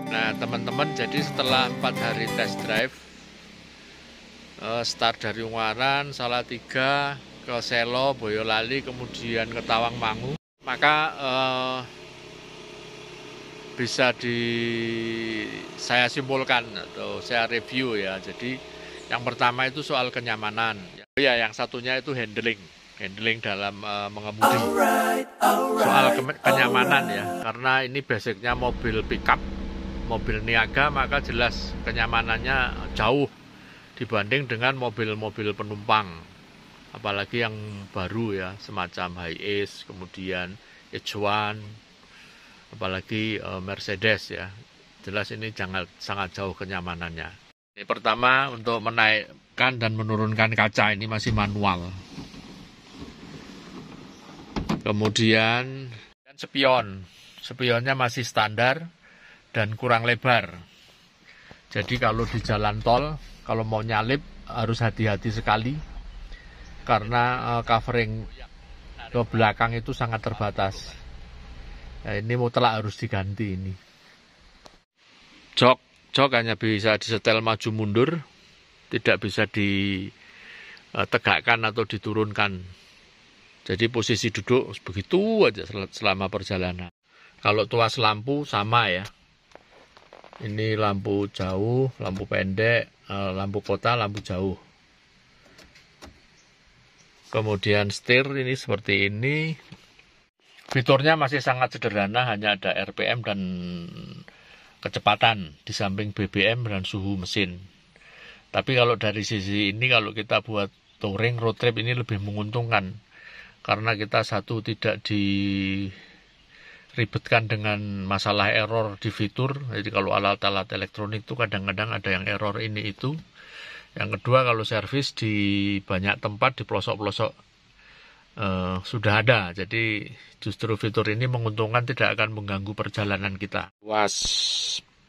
Nah teman-teman, jadi setelah 4 hari test drive, start dari Ungaran, Salatiga, ke Selo, Boyolali, kemudian ke Tawangmangu, maka bisa saya simpulkan atau saya review ya. Jadi yang pertama itu soal kenyamanan. Ya, yang satunya itu handling dalam mengemudi. Soal kenyamanan ya, karena ini basicnya mobil pickup, mobil niaga, maka jelas kenyamanannya jauh dibanding dengan mobil-mobil penumpang, apalagi yang baru ya, semacam Hiace, kemudian H1, apalagi Mercedes ya. Jelas ini sangat jauh kenyamanannya. Ini pertama, untuk menaikkan dan menurunkan kaca ini masih manual. Kemudian spionnya masih standar dan kurang lebar. Jadi kalau di jalan tol, kalau mau nyalip harus hati-hati sekali karena covering ke belakang itu sangat terbatas. Nah, ini mutlak harus diganti ini. Jok hanya bisa disetel maju mundur, tidak bisa ditegakkan atau diturunkan. Jadi posisi duduk begitu aja selama perjalanan. Kalau tuas lampu sama ya. Ini lampu jauh, lampu pendek, lampu kota, lampu jauh. Kemudian setir ini seperti ini. Fiturnya masih sangat sederhana, hanya ada RPM dan kecepatan di samping BBM dan suhu mesin. Tapi kalau dari sisi ini, kalau kita buat touring road trip ini lebih menguntungkan. Karena kita satu tidak diribetkan dengan masalah error di fitur. Jadi kalau alat-alat elektronik itu kadang-kadang ada yang error ini itu. Yang kedua, kalau servis di banyak tempat, di pelosok-pelosok sudah ada. Jadi justru fitur ini menguntungkan, tidak akan mengganggu perjalanan kita. Was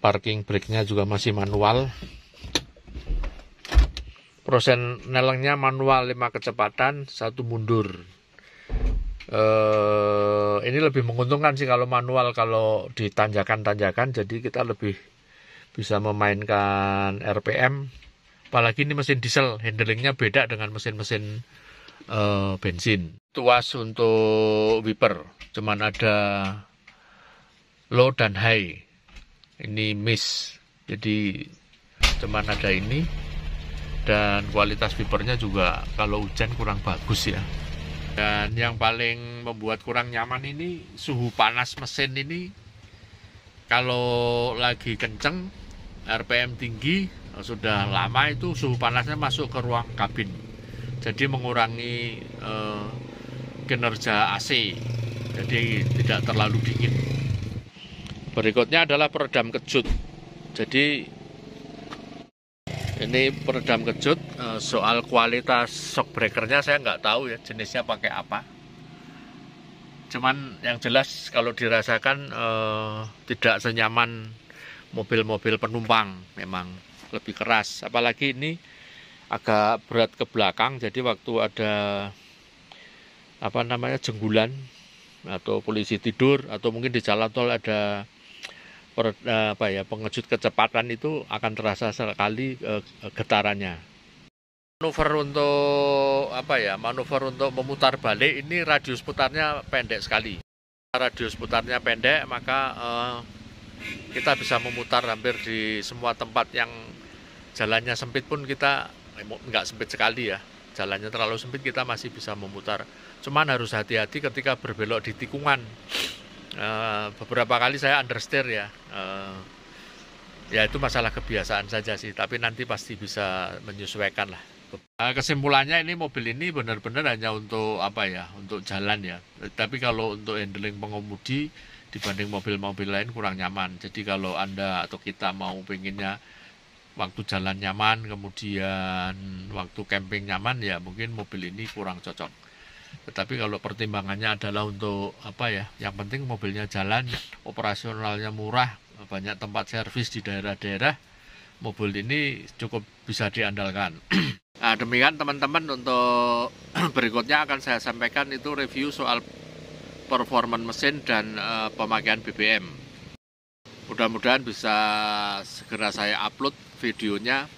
parking brake-nya juga masih manual. Proses nelengnya manual, 5 kecepatan, 1 mundur. Ini lebih menguntungkan sih kalau manual, kalau di tanjakan-tanjakan, jadi kita lebih bisa memainkan RPM. Apalagi ini mesin diesel, handlingnya beda dengan mesin-mesin bensin. Tuas untuk wiper, cuman ada low dan high. Ini miss, jadi cuman ada ini. Dan kualitas wipernya juga kalau hujan kurang bagus ya. Dan yang paling membuat kurang nyaman ini suhu panas mesin ini. Kalau lagi kenceng, RPM tinggi, sudah lama itu suhu panasnya masuk ke ruang kabin. Jadi mengurangi kinerja AC. Jadi tidak terlalu dingin. Berikutnya adalah peredam kejut. Jadi ini peredam kejut. Soal kualitas shock breakernya saya nggak tahu ya, jenisnya pakai apa. Cuman yang jelas kalau dirasakan tidak senyaman mobil-mobil penumpang, memang lebih keras. Apalagi ini agak berat ke belakang, jadi waktu ada jenggulan atau polisi tidur, atau mungkin di jalan tol ada pengejut kecepatan, itu akan terasa sekali getarannya. Manuver untuk memutar balik ini radius putarnya pendek sekali. Radius putarnya pendek, maka kita bisa memutar hampir di semua tempat. Yang jalannya sempit pun kita nggak sempit sekali ya. Jalannya terlalu sempit kita masih bisa memutar. Cuman harus hati-hati ketika berbelok di tikungan. Beberapa kali saya understeer ya. Ya itu masalah kebiasaan saja sih, tapi nanti pasti bisa menyesuaikan lah. Kesimpulannya ini mobil ini benar-benar hanya untuk untuk jalan ya. Tapi kalau untuk handling pengemudi dibanding mobil-mobil lain kurang nyaman. Jadi kalau Anda atau kita mau pengennya waktu jalan nyaman, kemudian waktu camping nyaman, ya mungkin mobil ini kurang cocok. Tetapi kalau pertimbangannya adalah untuk yang penting mobilnya jalan, operasionalnya murah, banyak tempat servis di daerah-daerah, mobil ini cukup bisa diandalkan. Nah, demikian teman-teman, untuk berikutnya akan saya sampaikan itu review soal performance mesin dan pemakaian BBM. mudah-mudahan bisa segera saya upload videonya.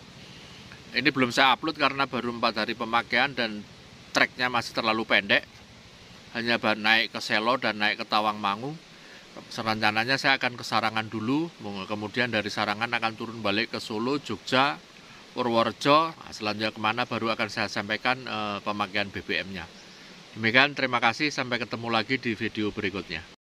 Ini belum saya upload karena baru 4 hari pemakaian dan treknya masih terlalu pendek, hanya naik ke Selo dan naik ke Tawangmangu. Rencananya saya akan ke Sarangan dulu, kemudian dari Sarangan akan turun balik ke Solo, Jogja, Purworejo. Selanjutnya kemana baru akan saya sampaikan pemakaian BBM-nya. Demikian, terima kasih, sampai ketemu lagi di video berikutnya.